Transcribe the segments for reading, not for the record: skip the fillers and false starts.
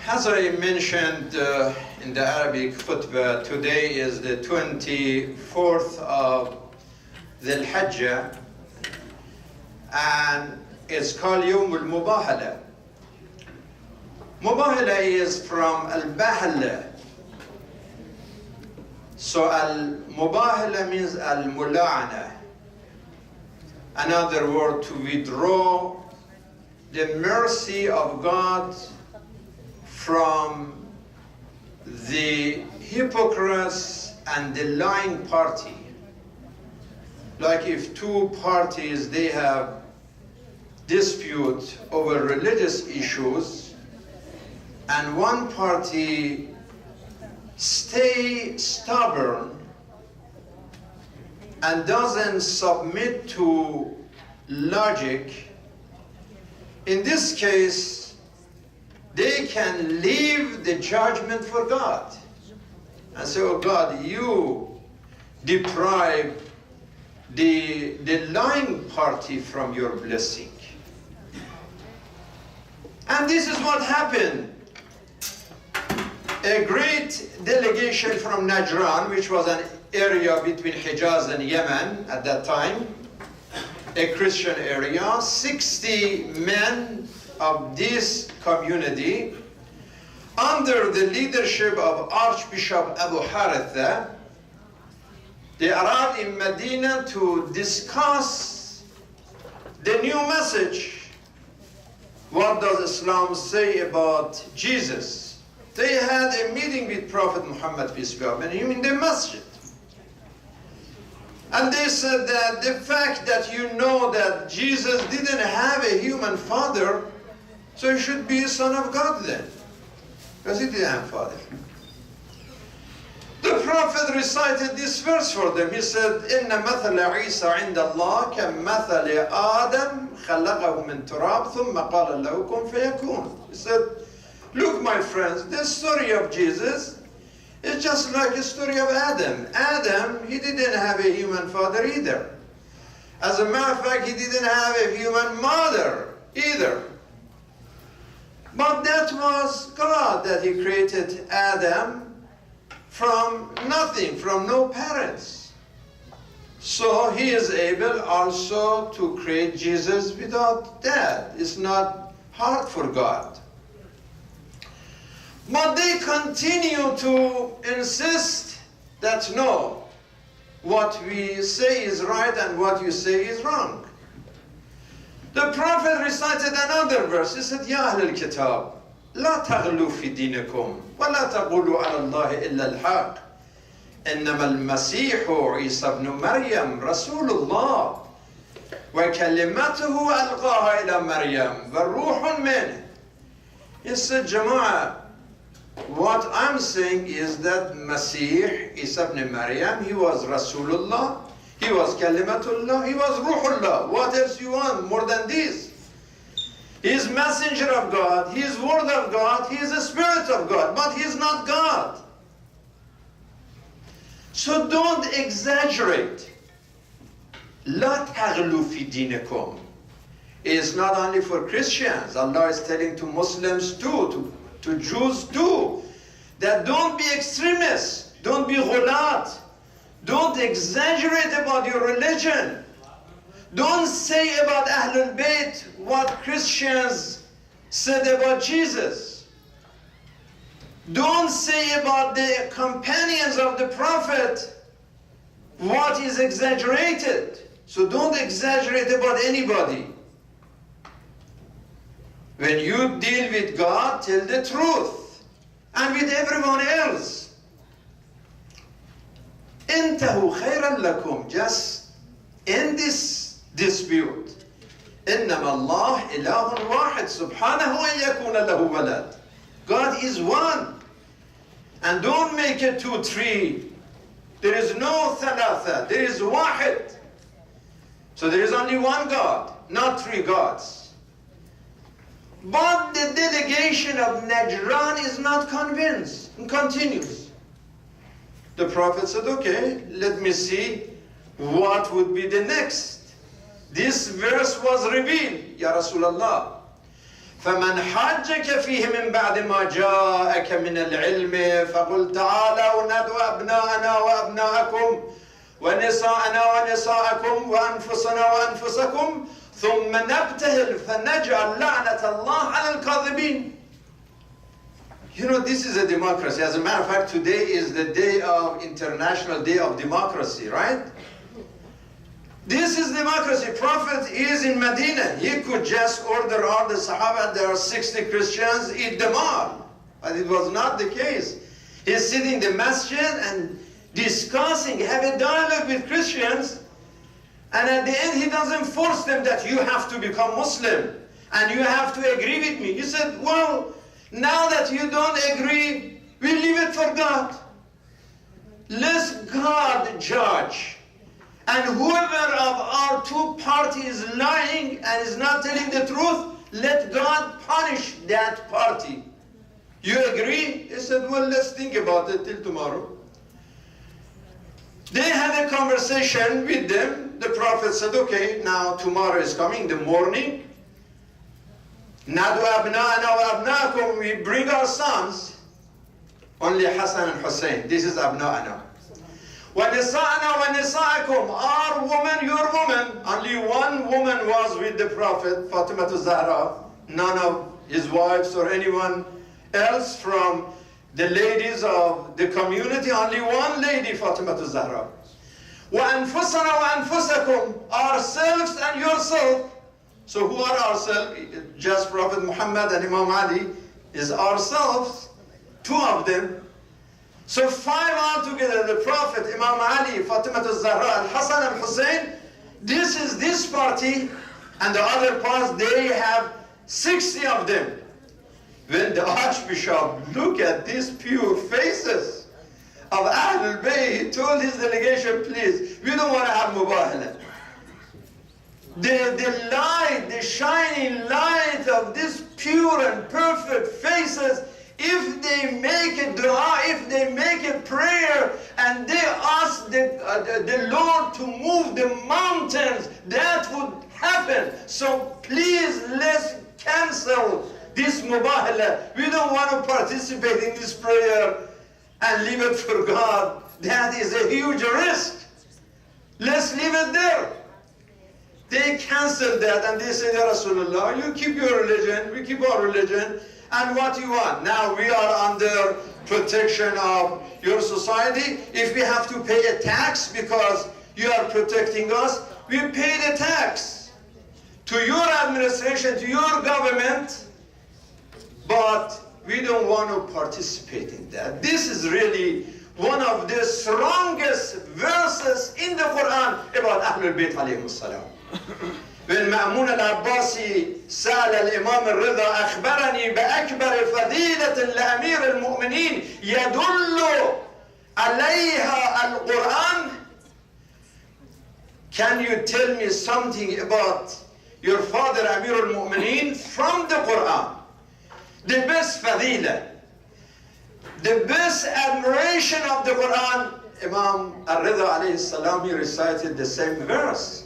As I mentioned in the Arabic khutbah, today is the 24th of Dhul Hijjah, and it's called Yawm al-Mubahala. Mubahala is from al-Bahala. So al-Mubahala means al-Mula'ana. Another word, to withdraw the mercy of God from the hypocrites and the lying party. Like if two parties, they have dispute over religious issues, and one party stay stubborn and doesn't submit to logic, in this case, they can leave the judgment for God and say, oh God, you deprive the lying party from your blessing. And this is what happened. A great delegation from Najran, which was an area between Hijaz and Yemen at that time, a Christian area, 60 men of this community, under the leadership of Archbishop Abu Haritha, they arrived in Medina to discuss the new message. What does Islam say about Jesus? They had a meeting with Prophet Muhammad, peace be upon him, in the masjid. And they said that the fact that you know that Jesus didn't have a human father, so he should be a son of God then, because he didn't have a father. The Prophet recited this verse for them. He said, إِنَّ مَثَلَ عِيسَى عِنْدَ اللَّهِ كَمَثَلِ آدَمْ خَلَقَهُ مِنْ تُرَابٍ ثُمَّ قَالَ لَهُ كُنْ فَيَكُونُ. He said, look, my friends, the story of Jesus is just like the story of Adam. Adam, he didn't have a human father either. As a matter of fact, he didn't have a human mother either. But that was God, that he created Adam from nothing, from no parents. So he is able also to create Jesus without dad. It's not hard for God. But they continue to insist that no, what we say is right and what you say is wrong. The Prophet recited another verse. He said, Ya Ahl al-Kitab, لا تغلوا في دينكم ولا تقولوا على الله إلا الحق إنما المسيح عيسى ابن مريم رسول الله وكلمته ألقاها إلى مريم والروح منه. He said, Jama'ah, what I'm saying is that Masih, Isa ibn Maryam, he was Rasulullah, he was Kalimatullah, he was Ruhullah. What else you want more than this? He is messenger of God, he is word of God, he is a spirit of God, but he is not God. So don't exaggerate. لا تغلوا في دينكم. It is not only for Christians. Allah is telling to Muslims too, to Jews too, that don't be extremists, don't be ghulat, don't exaggerate about your religion. Don't say about Ahlul Bayt what Christians said about Jesus. Don't say about the companions of the Prophet what is exaggerated. So don't exaggerate about anybody. When you deal with God, tell the truth. And with everyone else. انتهوا خيرا لكم. Just end this dispute. إنما الله إله واحد سبحانه أن يكون له ولد. God is one. And don't make it 2, 3. There is no thalatha. There is wahid. So there is only one God, not 3 gods. But the delegation of Najran is not convinced and continues. The Prophet said, okay, let me see what would be the next. This verse was revealed, Ya Rasulullah. فمن حاجك فيه من بعد ما جاءك من العلم فقل تعالوا ندعو أبناءنا وأبناءكم ونساءنا ونساءكم وأنفسنا وأنفسكم ثم نبتهل فنجعل لعنة الله على الكاذبين. You know, this is a democracy. As a matter of fact, today is the day of International Day of Democracy, right? This is democracy. Prophet is in Medina. He could just order all the Sahaba, there are 60 Christians, eat them all. But it was not the case. He's sitting in the masjid and discussing, have a dialogue with Christians, and at the end he doesn't force them that you have to become Muslim and you have to agree with me. He said, well, now that you don't agree, we leave it for God. Let God judge. And whoever of our two parties is lying and is not telling the truth, let God punish that party. You agree? He said, well, let's think about it till tomorrow. They had a conversation with them. The Prophet said, okay, now tomorrow is coming, in the morning. Nadu abna'ana wa abna'akum, we bring our sons. Only Hassan and Hussein. This is abna'ana. Wa nisa'ana wa nisa'akum, our woman, your woman. Only one woman was with the Prophet, Fatima Zahra. None of his wives or anyone else from the ladies of the community. Only one lady, Fatima Zahra. Wa anfusana wa anfusakum, ourselves and yourself. So who are ourselves? Just Prophet Muhammad and Imam Ali is ourselves, two of them. So five altogether, the Prophet, Imam Ali, Fatima Zahra, and Hassan and Hussein. This is this party, and the other parts, they have 60 of them. When the Archbishop looked at these pure faces of Ahlul Bayt, he told his delegation, please, we don't want to have mubahala. The light, the shining light of these pure and perfect faces, if they make a dua, if they make a prayer, and they ask the Lord to move the mountains, that would happen. So please, let's cancel this mubahala. We don't want to participate in this prayer and leave it for God. That is a huge risk. Let's leave it there. They canceled that and they said, Ya Rasulullah, you keep your religion, we keep our religion, and what you want? Now we are under protection of your society. If we have to pay a tax because you are protecting us, we pay the tax to your administration, to your government, but we don't want to participate in that. This is really one of the strongest verses in the Quran about Ahlul Bayt alayhim salam. When Ma'mun al-Abbasi سأل الإمام الرضا أخبرني بأكبر فضيلة لأمير المؤمنين يدل عليها القرآن. Can you tell me something about your father Amir al-Mu'mineen from the Quran? The best fadila, the best admiration of the Quran. Imam al-Rida alayhi salam, he recited the same verse.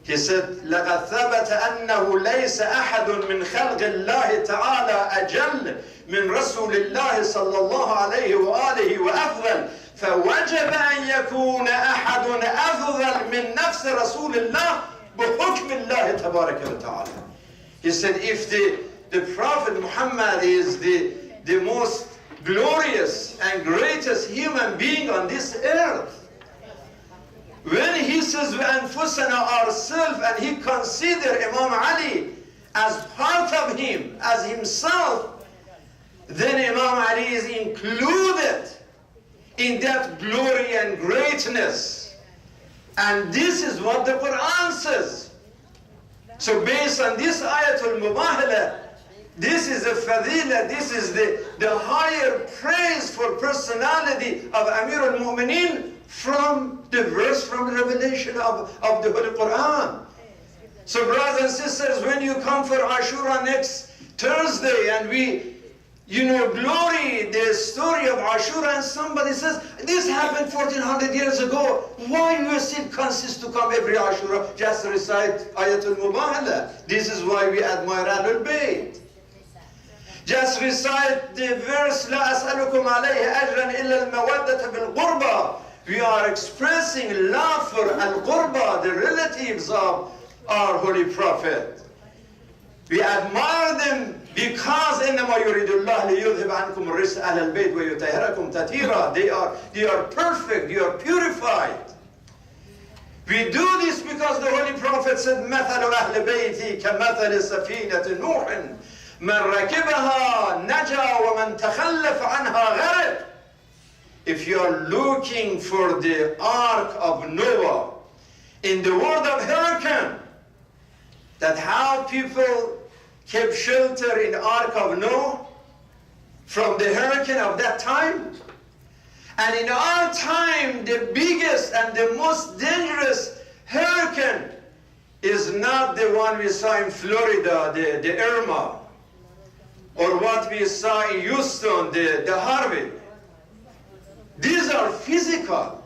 He said, لَقَدْ ثَبَتَ أَنَّهُ لَيْسَ أَحَدٌ مِّنْ خَلْقِ اللَّهِ تَعَالَى أَجَلَّ مِنْ رَسُولِ اللَّهِ صَلَّى اللَّهُ عَلَيْهِ وَآلِهِ وَأَفْضَلَ فَوَجَبَ أَنْ يَكُونَ أَحَدٌ أَفْضَلَ مِنْ نَفْسِ رَسُولِ اللَّهِ بِحُكْمِ اللَّهِ تَبَارَكَ وَتَعَالَى. He said, if the Prophet Muhammad is the most glorious and greatest human being on this earth, when he says وَأَنفُسَنَا ourselves, and he considered Imam Ali as part of him, as himself, then Imam Ali is included in that glory and greatness. And this is what the Quran says. So based on this ayatul mubahala, this is the fadila, this is the higher praise for personality of Amir al-Mu'mineen from the verse from the revelation of the Holy Quran. So brothers and sisters, when you come for Ashura next Thursday and we, glory the story of Ashura, and somebody says, this happened 1400 years ago, why you still consist to come every Ashura just recite Ayatul Mubahala? This is why we admire Ahlul Bayt. Just recite the verse, لا أسألكم عليه أجرا إلا المودة بالقربى. We are expressing love for al-qurba, the relatives of our holy prophet. We admire them because إنما يريد الله ليذهب عنكم الرجس أهل البيت ويطهركم تطهيرا. They are perfect, they are purified. We do this because the Holy Prophet said, مثل أهل بيتي كمثل سفينة نوح من ركبها نجا ومن تخلف عنها غرق. If you are looking for the ark of Noah in the world of hurricane, that how people kept shelter in the ark of Noah from the hurricane of that time. And in our time, the biggest and the most dangerous hurricane is not the one we saw in Florida, the Irma, or what we saw in Houston, the Harvey. These are physical,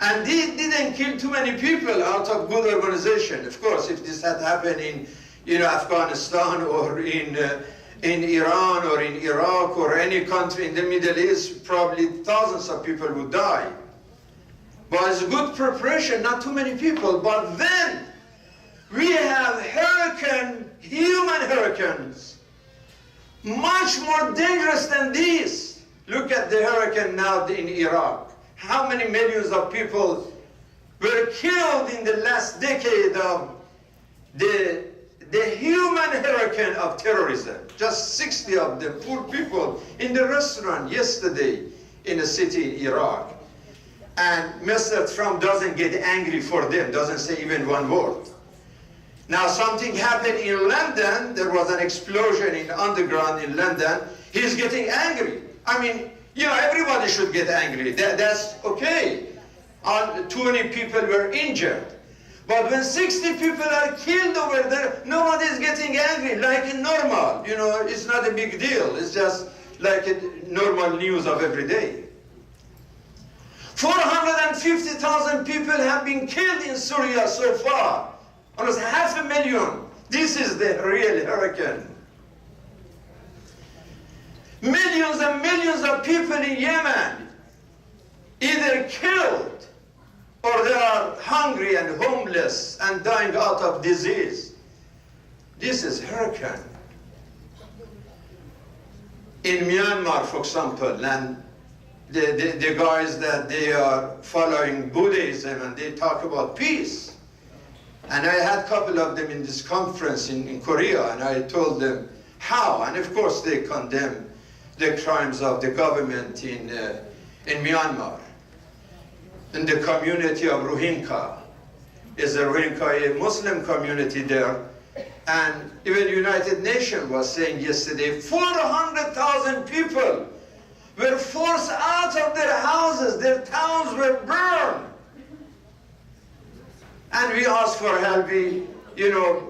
and they didn't kill too many people out of good organization. Of course, if this had happened in Afghanistan or in Iran or in Iraq or any country in the Middle East, probably thousands of people would die. But it's a good preparation, not too many people. But then we have human hurricanes, much more dangerous than these. Look at the hurricane now in Iraq. How many millions of people were killed in the last decade of the human hurricane of terrorism? Just 60 of them, poor people, in the restaurant yesterday in a city in Iraq. And Mr. Trump doesn't get angry for them, doesn't say even one word. Now something happened in London, there was an explosion in underground in London, he's getting angry. I mean, everybody should get angry, that's okay. 20 people were injured. But when 60 people are killed over there, nobody is getting angry, like in normal. It's not a big deal. It's just like a normal news of every day. 450,000 people have been killed in Syria so far. Almost 500,000. This is the real hurricane. Millions and millions of people in Yemen either killed or they are hungry and homeless and dying out of disease. This is hurricane. In Myanmar, for example, and the guys that they are following Buddhism and they talk about peace. And I had a couple of them in this conference in Korea, and I told them how. And of course they condemn the crimes of the government in Myanmar. In the community of Rohingya, is a Rohingya, a Muslim community there. And even the United Nations was saying yesterday, 400,000 people were forced out of their houses, their towns were burned. And we asked for help, we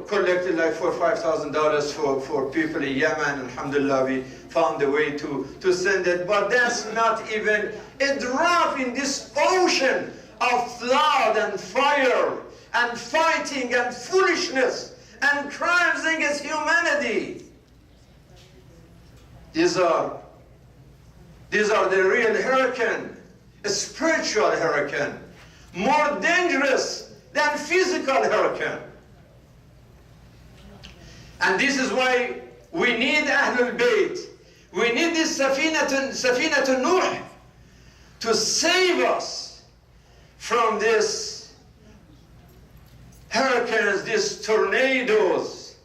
collected like $4,000 or $5,000 for people in Yemen. Alhamdulillah, we found a way to send it. But that's not even a drop in this ocean of flood and fire and fighting and foolishness and crimes against humanity. These are the real hurricane, a spiritual hurricane, more dangerous than physical hurricane. And this is why we need Ahlul Bayt. We need this Safinatun Nuh to save us from these hurricanes, these tornadoes,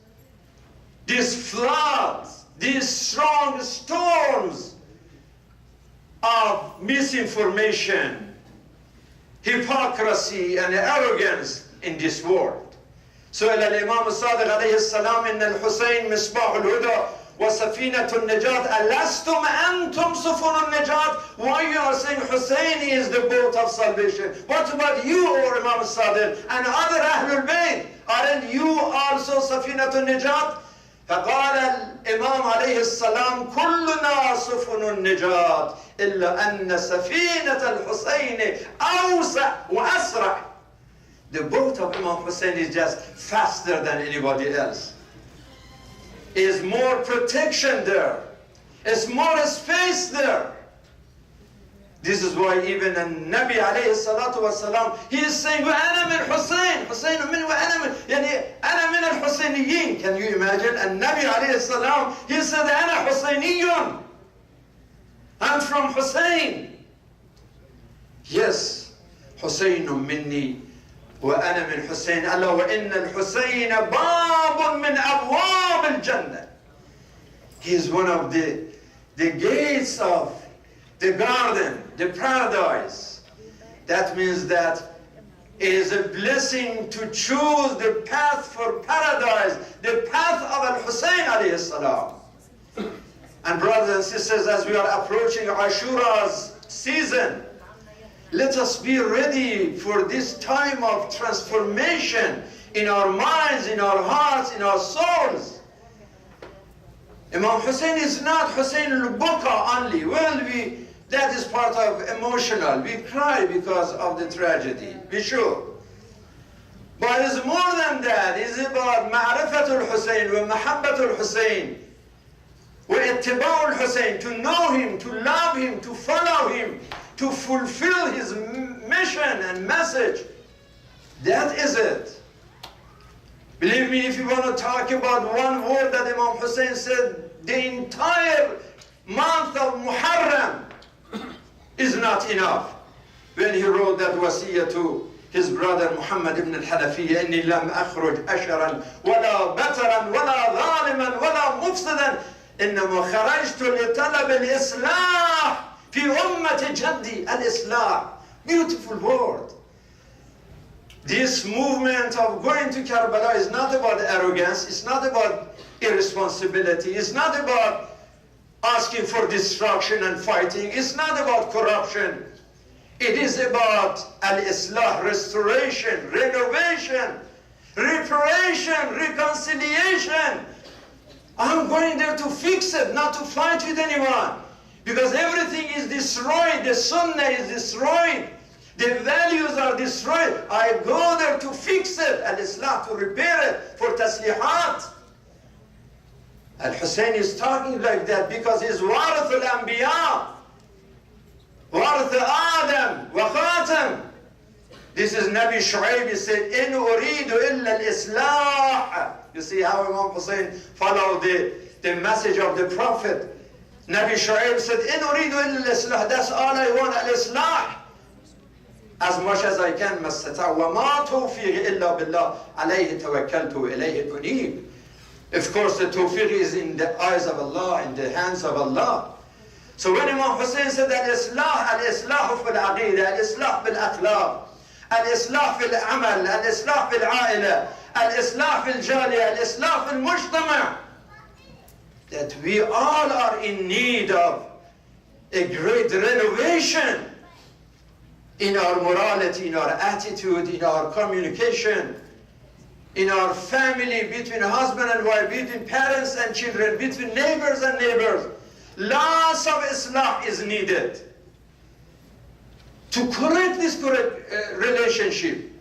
these floods, these strong storms of misinformation, hypocrisy and arrogance in this world. سئل الإمام الصادق عليه السلام إن الحسين مصباح الهدى وسفينة النجاة ألستم أنتم سفن النجاة? Why you are saying Hussein is the boat of salvation? What about you, O Imam Sadiq, and other Ahlul Bayt? Aren't you also سفينة النجاة? فقال الإمام عليه السلام كلنا سفن النجاة إلا أن سفينة الحسين أوسع وأسرع. The boat of Imam Hussein is just faster than anybody else. Is more protection there. It's more space there. This is why even the Nabi alayhi salatu wasalam, he is saying, وَأَنَا مِنْ حُسَيْنٍ حُسَيْنٌ مِنْ وَأَنَا مِنْ يعني أَنَا مِنَ الْحُسَيْنِيِّينَ. Can you imagine? And Nabi alayhi salam, he said, أَنَا حُسَيْنِيٌّ. I'm from Hussein. Yes, حُسَيْنٌ مِنِّي وَأَنَا مِنْ حُسَيْنٍ. أَلَّا وَإِنَّ الْحُسَيْنَ بَابٌ مِنْ أَبْوَابِ الْجَنَّةِ. He is one of the gates of the garden, the paradise. That means that it is a blessing to choose the path for paradise, the path of Al-Hussein alayhi salam. And brothers and sisters, as we are approaching Ashura's season, let us be ready for this time of transformation in our minds, in our hearts, in our souls. Imam Hussein is not Hussein al-Buka only. Well, that is part of emotional. We cry because of the tragedy, be sure. But it's more than that. It's about ma'rifatul Hussein wa mahabbatul Hussein wa ittiba'ul Hussein, to know him, to love him, to follow him, to fulfill his mission and message. That is it. Believe me, if you want to talk about one word that Imam Hussein said, the entire month of Muharram is not enough. When he wrote that wasiyah to his brother Muhammad ibn al-Hanafiya, إِنِّي لَمْ أَخْرُجْ أَشَرًا وَلَا بَتَرًا وَلَا ظَالِمًا وَلَا مُفْسِدًا إِنَّمَا خَرَجْتُ لِطَلَبِ الْإِصْلَاحِ فِي أُمَّةِ جَدِّي الْإِصْلَاحِ. Beautiful word. This movement of going to Karbala is not about arrogance, it's not about irresponsibility, it's not about asking for destruction and fighting, it's not about corruption. It is about al-islah, restoration, renovation, reparation, reconciliation. I'm going there to fix it, not to fight with anyone. Because everything is destroyed, the sunnah is destroyed, the values are destroyed. I go there to fix it, al-islah, to repair it, for taslihat. Al-Hussein is talking like that because he's warith al-anbiya, warith Adam wa khatam. This is Nabi Shu'aib, he said, in uridu illa al-islah. You see how Imam Hussein followed the message of the Prophet. Nabi Shu'aib said, in uridu illa al-islah. That's all I want, al-islah. As much as I can, مَسْتَطَعْ وَمَا تَوْفِيقِ إِلَّا بِاللَّهِ عَلَيْهِ تَوَكَّلْتُ وَإِلَيْهِ أُنِيبُ. Of course, the tawfiq is in the eyes of Allah, in the hands of Allah. So when Imam Hussein said al-islah fil aqeedah, al-islah fil akhlaq, al-islah fil amal, al-islah fil a'ilah, al-islah fil jaliyah, al-islah fil mujtama', that we all are in need of a great renovation in our morality, in our attitude, in our communication, in our family, between husband and wife, between parents and children, between neighbors and neighbors. Lots of islah is needed to correct this relationship.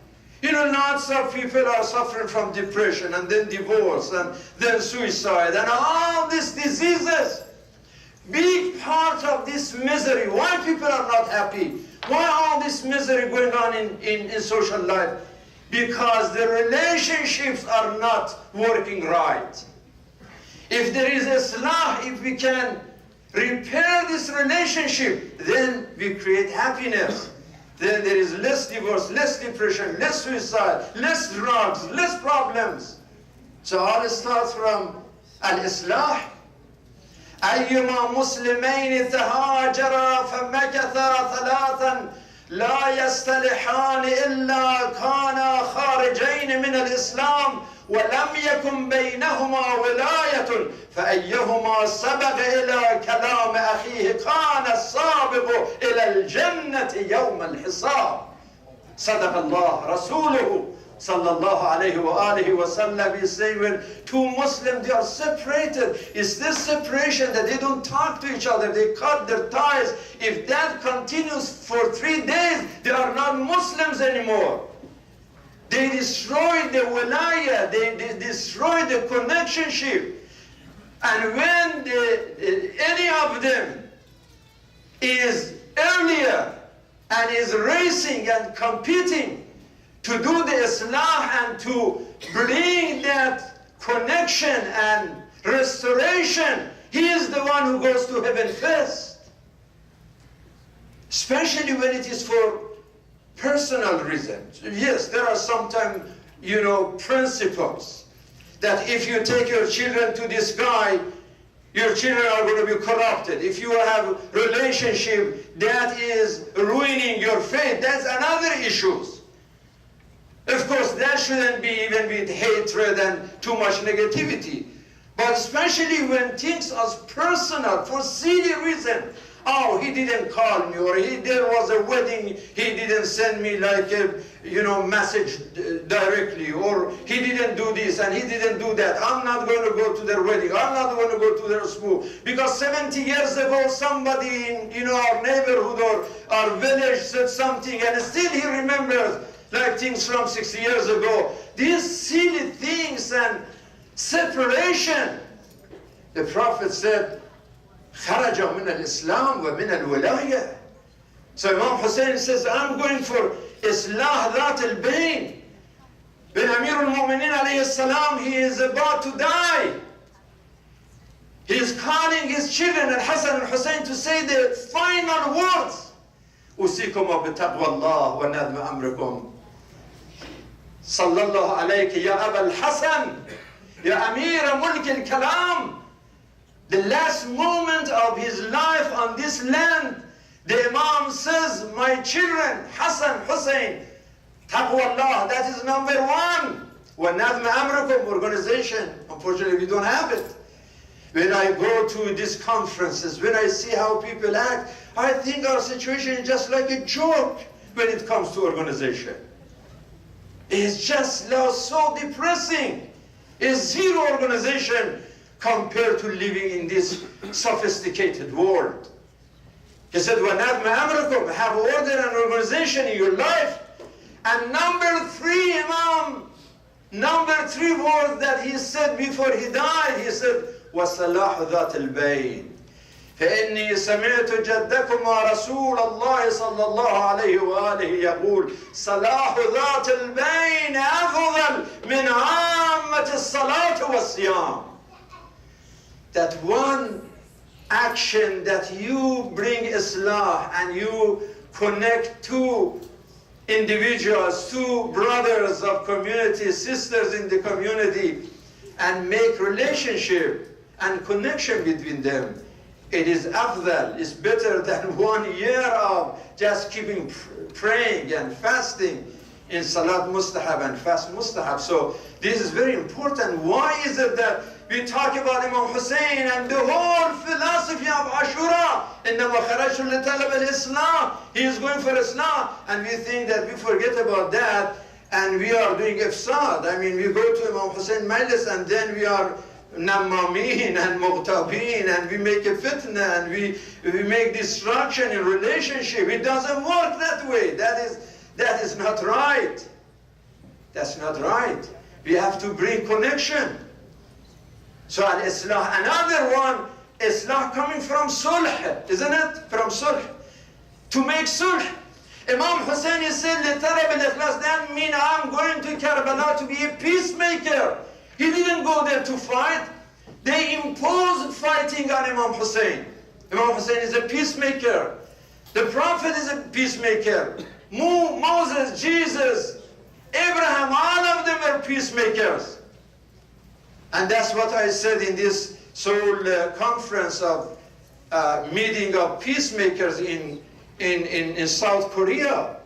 You know, lots of people are suffering from depression and then divorce and then suicide and all these diseases. Big part of this misery. Why people are not happy? Why all this misery going on in social life? Because the relationships are not working right. If there is islah, if we can repair this relationship, then we create happiness. Then there is less divorce, less depression, less suicide, less drugs, less problems. So all starts from al-islah. أيما مسلمين تهاجرا فمكثا ثلاثا لا يصطلحان إلا كانا خارجين من الإسلام ولم يكن بينهما ولاية فأيهما سبق إلى كلام أخيه كان السابق إلى الجنة يوم الحساب. صدق الله رسوله sallallahu alayhi wa alihi wa sallam is saying, when two Muslims, they are separated, it's this separation that they don't talk to each other, they cut their ties. If that continues for 3 days, they are not Muslims anymore. They destroy the wilayah, they destroy the connectionship. And when any of them is earlier and is racing and competing to do the Islah and to bring that connection and restoration, he is the one who goes to heaven first. Especially when it is for personal reasons. Yes, there are sometimes, principles that if you take your children to this guy, your children are going to be corrupted. If you have a relationship that is ruining your faith, that's another issue. Of course, that shouldn't be even with hatred and too much negativity. But especially when things are personal, for silly reason. Oh, he didn't call me, or there was a wedding, he didn't send me like a message directly, or he didn't do this and he didn't do that. I'm not going to go to their wedding. I'm not going to go to their school because 70 years ago somebody in our neighborhood or our village said something, and still he remembers like things from 60 years ago. These silly things and separation. The Prophet said, خرج من الإسلام ومن الولاية. So Imam Hussein says, I'm going for Islah Dhat al-Bain. When Amir al-Mu'mineen alayhi salam, he is about to die. He is calling his children, Al-Hasan and Hussein, to say the final words. أوصيكم بتقوى الله ونذم أمركم. صلى الله عليك يا أبا الحسن يا أمير ملك الكلام. The last moment of his life on this land, the Imam says, my children, Hassan, Hussein, taqwa Allah, that is number one. وَنَذْمَ أَمْرَكُمْ organization. Unfortunately, we don't have it. When I go to these conferences, when I see how people act, I think our situation is just like a joke when it comes to organization. It's just so depressing. It's zero organization compared to living in this sophisticated world. He said, وَنَذْمَ أَمْرَكُمْ, have order and organization in your life. And number three word that he said before he died, he said, وَصَلَاحُ ذَاتِ الْبَيْنِ فإني سمعت جدكما رسول الله صلى الله عليه وآله يقول صلاح ذات البين أفضل من عامة الصلاة والصيام. That one action that you bring Islah and you connect two individuals, two brothers of community, sisters in the community, and make relationship and connection between them. It is afdal, it's better than 1 year of just keeping praying and fasting in Salat Mustahab and Fast Mustahab. So this is very important. Why is it that we talk about Imam Hussein and the whole philosophy of Ashura? إِنَّمَا خَرَجْتُ لِطَلَبِ الْإِسْلَامِ. He is going for Islam, and we think that we forget about that and we are doing ifsad. I mean, we go to Imam Hussein Majlis and then we are Nammamin and Muqtabin, and we make a fitna and we make destruction in relationship. It doesn't work that way. That is not right. That's not right. We have to bring connection. So al-Islah, another one, Islah coming from sulh, isn't it? From sulh. To make sulh. Imam Hussein said, لِتَرَبِ الْإِخْلَاص, that means I'm going to Karbala to be a peacemaker. He didn't go there to fight. They imposed fighting on Imam Hussein. Imam Hussein is a peacemaker. The Prophet is a peacemaker. Moses, Jesus, Abraham, all of them are peacemakers. And that's what I said in this Seoul conference of meeting of peacemakers in South Korea,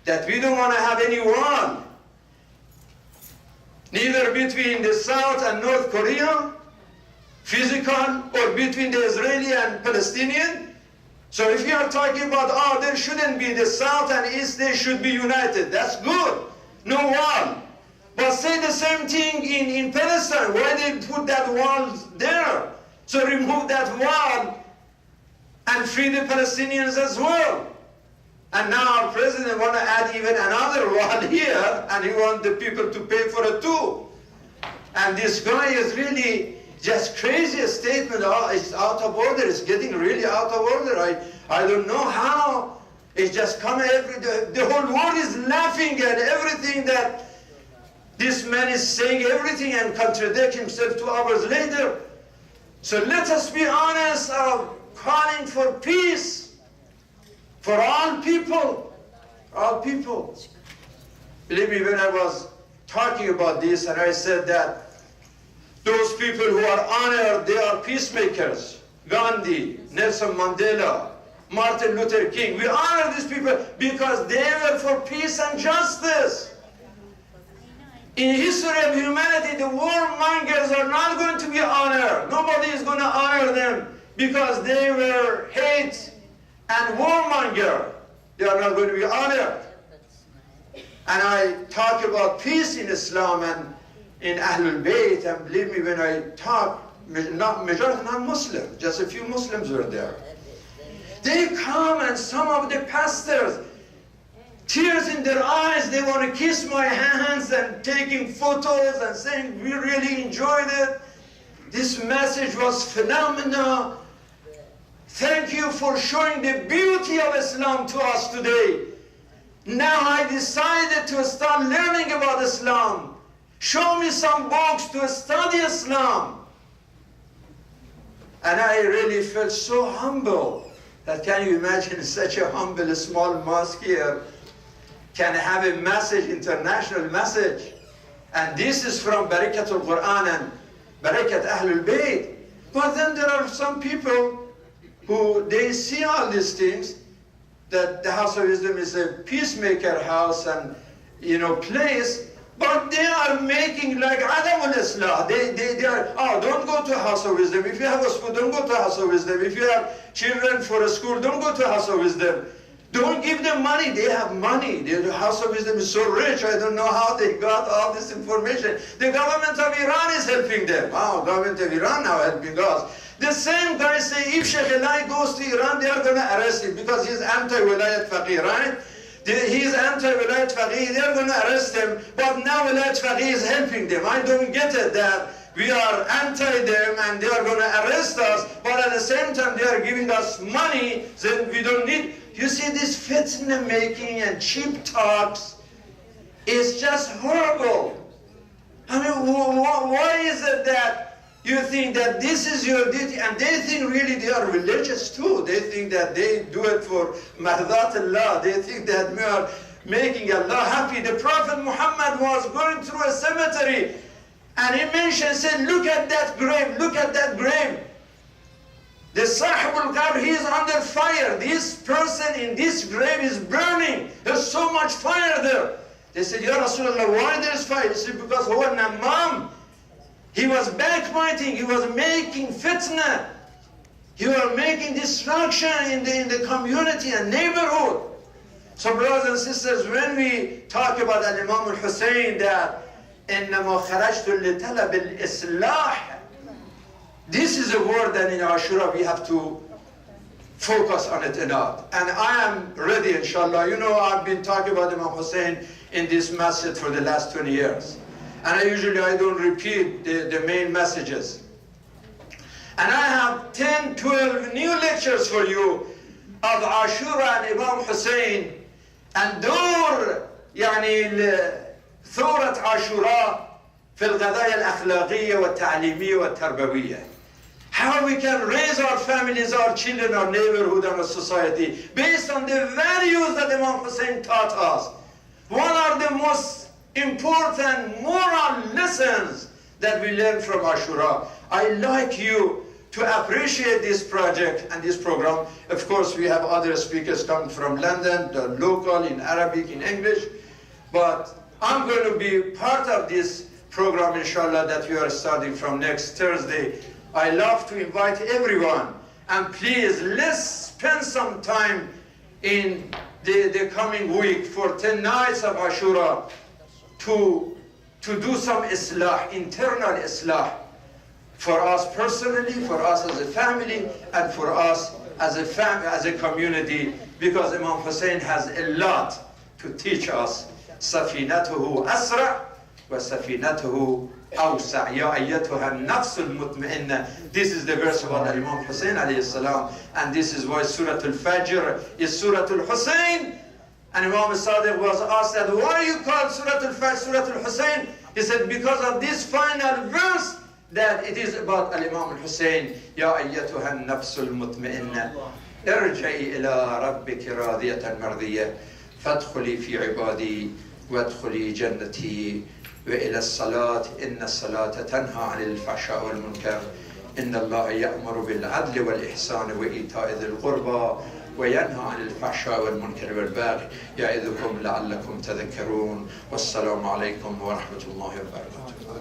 that we don't want to have any war, neither between the South and North Korea, physical, or between the Israeli and Palestinian. So if you are talking about, there shouldn't be the South and East, they should be united, that's good, no war. But say the same thing in Palestine. Why they put that wall there? So remove that wall and free the Palestinians as well. And now our president want to add even another wall here, and he wants the people to pay for it too. And this guy is really Just crazy statement, oh, it's out of order, it's getting really out of order. I don't know how. It's just coming the whole world is laughing at everything that this man is saying, everything, and contradict himself 2 hours later. So let us be honest of calling for peace for all people, all people. Believe me, when I was talking about this and I said that those people who are honored, they are peacemakers. Gandhi, Nelson Mandela, Martin Luther King. We honor these people because they were for peace and justice. In history of humanity, the warmongers are not going to be honored. Nobody is going to honor them because they were hate and warmonger. They are not going to be honored. And I talk about peace in Islam and in Ahlul Bayt, and believe me when I talk, majority non-Muslim, just a few Muslims were there. They come and some of the pastors, tears in their eyes, they want to kiss my hands and taking photos and saying, we really enjoyed it. This message was phenomenal. Thank you for showing the beauty of Islam to us today. Now I decided to start learning about Islam. Show me some books to study Islam. And I really felt so humble. That can you imagine such a humble, small mosque here can have a message, international message. And this is from Barakatul Quran and Barakat Ahlul Bayt. But then there are some people who they see all these things, that the House of Wisdom is a peacemaker house and place, but they are making like Adamul Islah. They are, oh, don't go to House of Wisdom. If you have a school, don't go to House of Wisdom. If you have children for a school, don't go to House of Wisdom. Don't give them money. They have money. The House of Wisdom is so rich. I don't know how they got all this information. The government of Iran is helping them. Wow, government of Iran now helping us. The same guy say if Sheikh Elahi goes to Iran, they are going to arrest him because he's anti-Wilayat Faqih, right? He's anti-Wilayat Faqih, they're going to arrest him, but now Wilayat Faqih is helping them. I don't get it that we are anti them and they are going to arrest us, but at the same time they are giving us money, then we don't need. You see, this fitna making and cheap talks is just horrible. I mean, why is it that you think that this is your duty, and they think really they are religious too. They think that they do it for Mahdat Allah. They think that we are making Allah happy. The Prophet Muhammad was going through a cemetery, and he mentioned, said, look at that grave, look at that grave. The Sahib al-Qabr, he is under fire. This person in this grave is burning. There's so much fire there. They said, Ya Rasulullah, why there is fire? He said, because huwa namam. He was backbiting, he was making fitna. He was making destruction in the community and neighborhood. So brothers and sisters, when we talk about Imam al-Hussein that إِنَّمَا خَرَجْتُ لِطَلَبِ الْإِصْلَاحِ, this is a word that in Ashura we have to focus on it enough. And I am ready, inshallah. You know, I've been talking about Imam Hussein in this masjid for the last 20 years. And I don't repeat the main messages. And I have 10, 12 new lectures for you of Ashura and Imam Hussein and دور ثورة عاشوراء في القضايا الأخلاقية والتعليمية والتربوية. How we can raise our families, our children, our neighborhood, and our society based on the values that Imam Hussein taught us. One of the most important moral lessons that we learn from Ashura. I'd like you to appreciate this project and this program. Of course, we have other speakers coming from London, the local, in Arabic, in English. But I'm going to be part of this program, inshallah, that we are starting from next Thursday. I love to invite everyone. And please, let's spend some time in the coming week for 10 nights of Ashura to do some islah, internal islah, for us personally, for us as a family, and for us as a community, because Imam Hussein has a lot to teach us. Safinatuhu asra وسفينته أوسع يا أيتها النفس المطمئنة. This is the verse about Imam Hussein alayhi salam, and this is why Surah Al-Fajr is Surah Al-Hussein. And Imam Sadiq was asked that, why you call Surah Al-Fajr Surah Al-Hussein? He said, because of this final verse, that it is about Imam Hussein. يا أيتها النفس المطمئنة ارجعي إلى ربك راضية مرضية فادخلي في عبادي وادخلي جنتي وإلى الصلاة إن الصلاة تنهى عن الفحشاء والمنكر إن الله يأمر بالعدل والإحسان وإيتاء ذي القربى وينهى عن الفحشاء والمنكر والبغي يعظكم لعلكم تذكرون والسلام عليكم ورحمة الله وبركاته.